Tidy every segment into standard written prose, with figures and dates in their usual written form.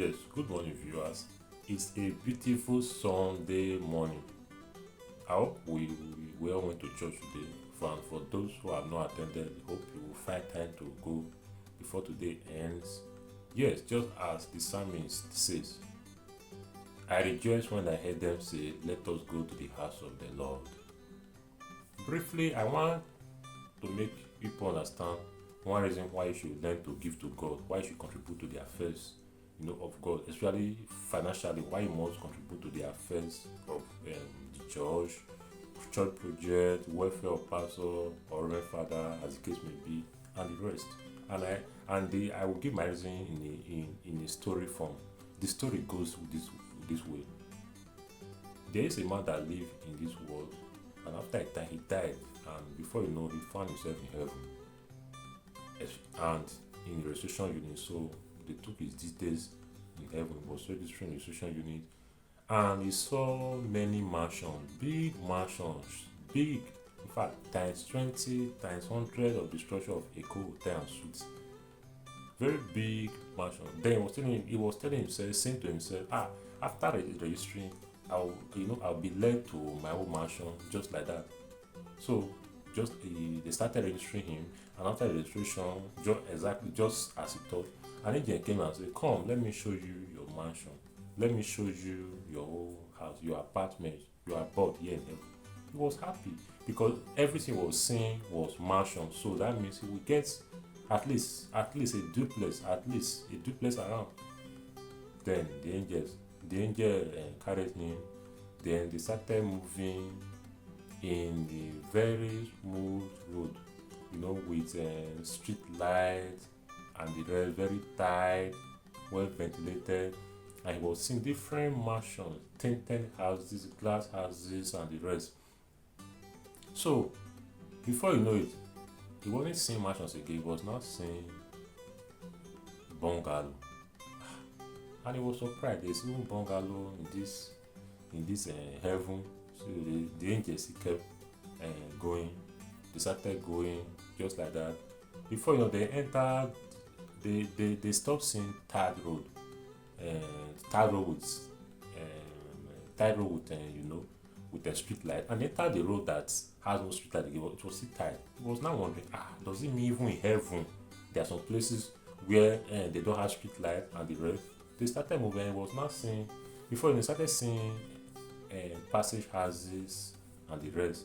Yes, good morning, viewers. It's a beautiful Sunday morning. I hope we all went to church today. For those who have not attended, I hope you will find time to go before today ends. Yes, just as the psalmist says, I rejoice when I heard them say, let us go to the house of the Lord. Briefly, I want to make people understand one reason why you should learn to give to God, why you should contribute to the affairs of God, especially financially, why you must contribute to the affairs of the church project, welfare of pastor or reverend father, as the case may be, and the rest. I will give my reason in a story form. The story goes this way. There is a man that lived in this world, and after a time he died, and before you know, he found himself in heaven and in the registration unit. So they took his details in heaven, he was registering in the registration unit, and he saw many mansions, big mansions, big, in fact, times 20, times 100 of the structure of Eco Hotel and Suites. Very big mansion. Then he was telling himself, saying to himself, after registering, I'll be led to my own mansion just like that. So they started registering him, and after registration, just as he thought, an agent came and said, come, let me show you your mansion, let me show you your whole house, your apartment, your abode here in heaven. He was happy because everything was saying was mansion, so that means he will get at least a duplex, around. Then the angel carried him. Then they started moving in the very smooth road, with street lights and the rest, very tight, well ventilated. And he was seeing different mansions, tinted houses, glass houses, and the rest. So before you know it, he wasn't seeing mansions again, he was not seeing bungalow. And he was surprised, there's even bungalow in this heaven. So the angels kept going. They started going just like that. Before you know, they entered. They stopped seeing third road, third road with with a street light, and entered the road that has no street light again. It was still tight. He was now wondering, does it mean even in heaven there are some places where they don't have street light and the rest? They started moving. He was not seeing. Before they started seeing passage houses and the rest.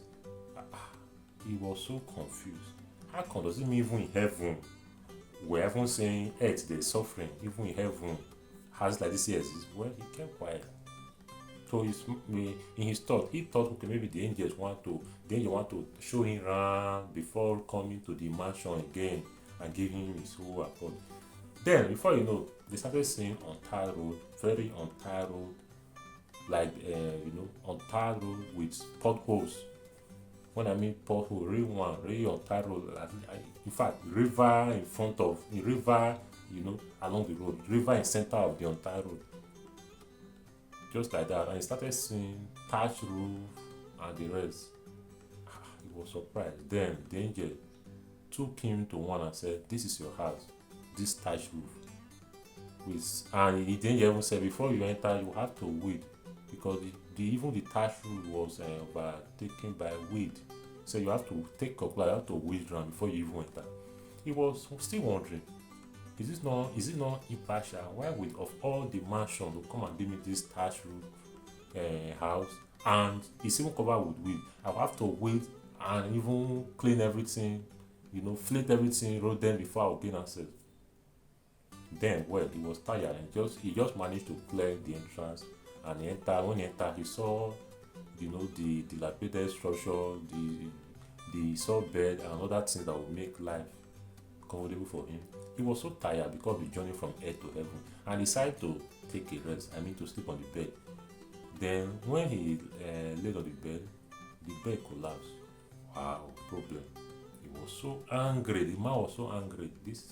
He was so confused. How come does it mean even in heaven? We're even saying earth there's suffering, even in heaven houses like this here exist. Well, he kept quiet. So in his thought, he thought, okay, maybe the angel want to show him around before coming to the mansion again and give him his whole accord. Then before you know, they started seeing on tar road, very on tar road, like on tar road with potholes. When I mean pothole, really on tar road. In fact, river in front of the river, along the road, river in center of the entire road, just like that. And he started seeing thatch roof and the rest. He was surprised. Then the angel took him to one and said, "This is your house, this thatch roof." And the angel even said, before you enter, you have to wait because even the thatch roof was overtaken by weed. So you have to take a you have to weed around before you even enter. He was still wondering, is it not impartial? Why would of all the mansion to come and give me this thatch roof house and it's even covered with weed? I'll have to wait and even clean everything, flate everything, roll them before I'll gain access. Then, well, he was tired and he just managed to clear the entrance and he entered. When he entered, he saw, the dilapidated structure, the saw bed and other things that would make life comfortable for him. He was so tired because of the journey from earth to heaven and decided to take a rest, to sleep on the bed. Then, when he laid on the bed collapsed. Wow, problem. He was so angry. The man was so angry. This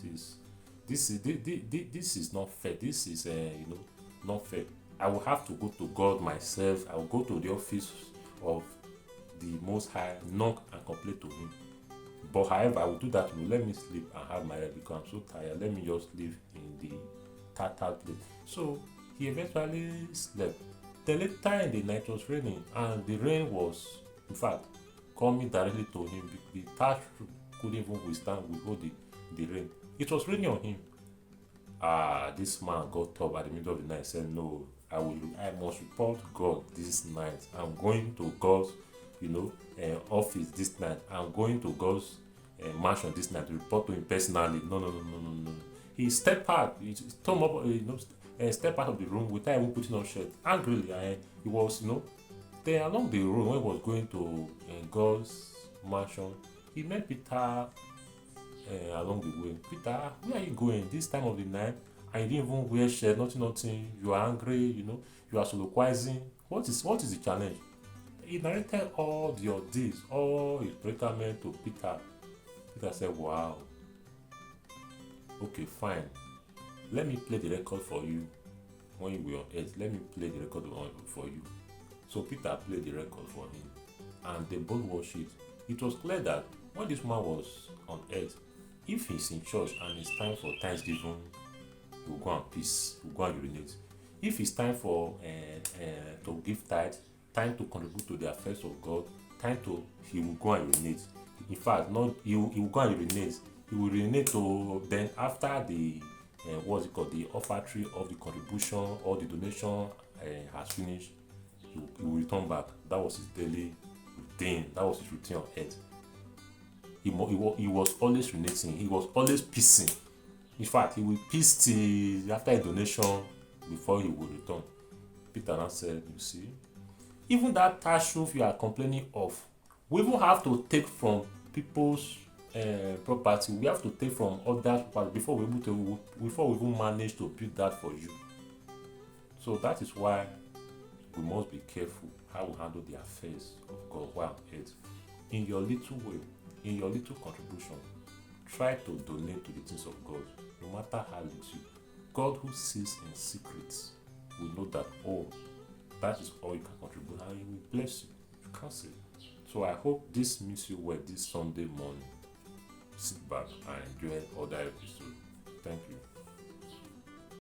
is not fair. This is not fair. I will have to go to God myself. I will go to the office of the Most High, knock and complain to him. But however, I will do that. Let me sleep and have my rest because I'm so tired. Let me just live in the tattered plate. So he eventually slept. The later in the night it was raining, and the rain was, in fact, coming directly to him. The thatch couldn't even withhold the rain. It was raining on him. This man got up at the middle of the night and said, no, I must report God this night. I'm going to God's, office this night. I'm going to God's mansion this night to report to him personally. No, no, no, no, no, no. He stepped out, he stormed up, stepped out of the room without even putting on shirt. Angrily, he was, then along the road when he was going to God's mansion, he met Peter along the way. Peter, where are you going this time of the night? And you didn't even wear shirt, nothing. You are angry, you are soliloquizing. What is the challenge? He narrated all the ordeals, all his predicament to Peter. Peter said, wow. Okay, fine. Let me play the record for you when you were on earth. Let me play the record for you. So Peter played the record for him, and they both watched it. It was clear that when this man was on earth, if he's in church and it's time for Thanksgiving, he will go and peace, he will go and urinate. If it's time for to give tithe, time to contribute to the affairs of God, he will go and urinate. In fact, not he will go and urinate. He will urinate to then after the what's it called, the offertory of the contribution or the donation has finished, he will return back. That was his daily routine. That was his routine on earth. He was always urinating. He was always pissing. In fact, he will piss till after a donation before he would return. Peter now said, you see, even that tax roof you are complaining of, we even have to take from people's property. We have to take from other property before we even manage to build that for you. So that is why we must be careful how we handle the affairs of God while on earth. In your little way, in your little contribution, try to donate to the things of God, no matter how little. God who sees in secrets will know that, oh, that is all you can contribute, and He will bless you. You can't say. So I hope this meets you well this Sunday morning. Sit back and enjoy other episodes. Thank you.